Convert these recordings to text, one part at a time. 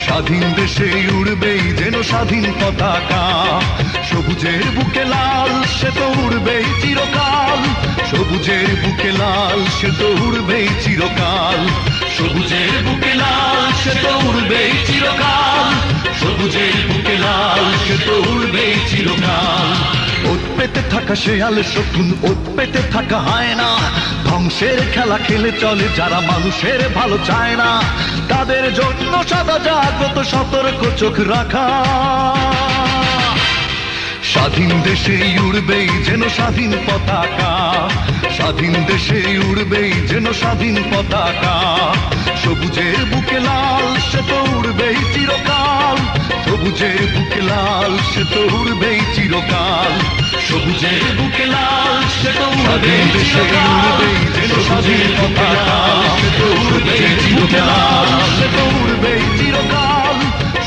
স্বাধীন দেশে উড়বেই যেন স্বাধীন পতাকা, সবুজের বুকে লাল সে তো উড়বেই চিরকাল, সবুজের বুকে লাল সে তো উড়বেই চিরকাল, সবুজের বুকে লাল সে তো উড়বেই চিরকাল, সবুজের বুকে লাল সে তো উড়বেই চিরকাল। ওত পেতে থাকা শেয়াল শকুন, ওত পেতে থাকা হায়না, ধ্বংসের খেলা খেলে চলে যারা মানুষের ভালো চায় না, তাদের জন্য সদা জাগ্রত সতর্ক চোখ রাখা। স্বাধীন দেশে উড়বেই যেন স্বাধীন পতাকা, স্বাধীন দেশে উড়বেই যেন স্বাধীন পতাকা, সবুজের বুকে লাল সে তো উড়বেই চিরকাল, সবুজের বুকে লাল সে তো উড়বেই চিরকাল, সবুজের বুকে লাল সে তো উড়বেই চিরকাল, যেন স্বাধীন পতাকা সে তো উড়বেই চিরকাল, সে তো উড়বেই চিরকাল,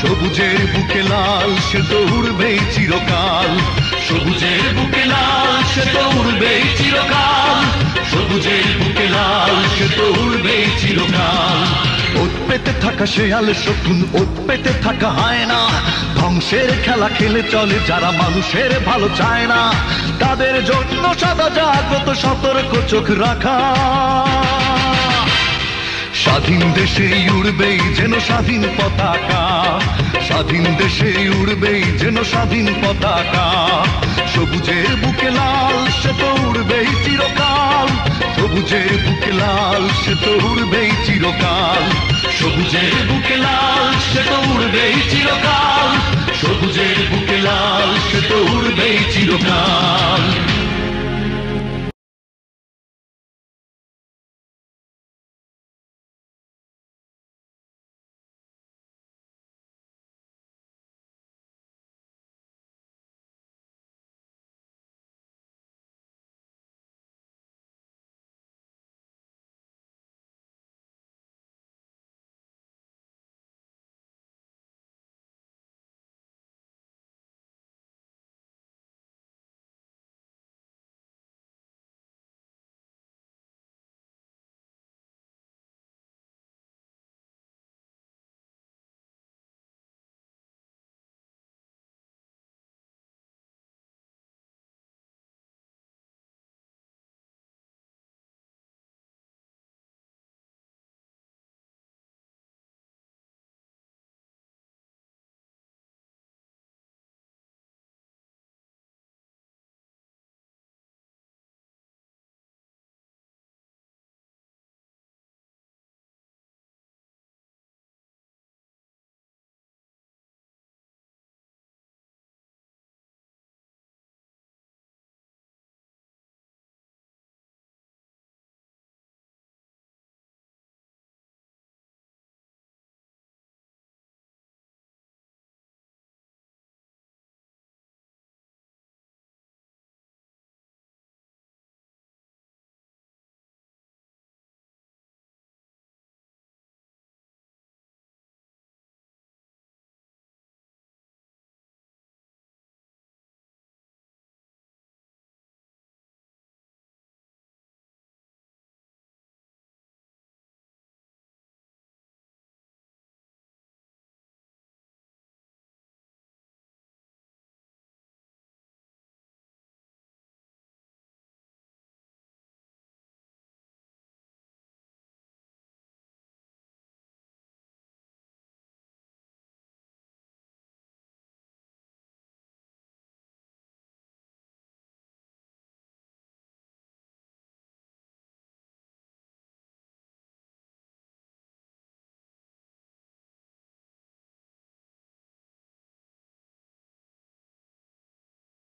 সবুজের বুকে লাল সে তো উড়বেই চিরকাল, সবুজের বুকে লাল সে তো উড়বেই চিরকাল, সবুজের বুকে লাল সে তো উড়বেই চিরকাল। ওত পেতে থাকা শেয়াল শকুন, ওত পেতে থাকা হায়না, ধ্বংসের খেলা খেলে চলে যারা মানুষের ভালো চায় না, তাদের জন্য সদা জাগ্রত সতর্ক চোখ রাখা। স্বাধীন দেশে উড়বেই যেন স্বাধীন পতাকা, স্বাধীন দেশে উড়বেই যেন স্বাধীন পতাকা, সবুজের বুকে লাল সে তো উড়বেই চিরকাল, সবুজের বুকে লাল সে তো উড়বেই চিরকাল, সবুজের বুকে লাল সে তো উড়বেই চিরকাল, সবুজের বুকে লাল সে তো উড়বেই চিরকাল।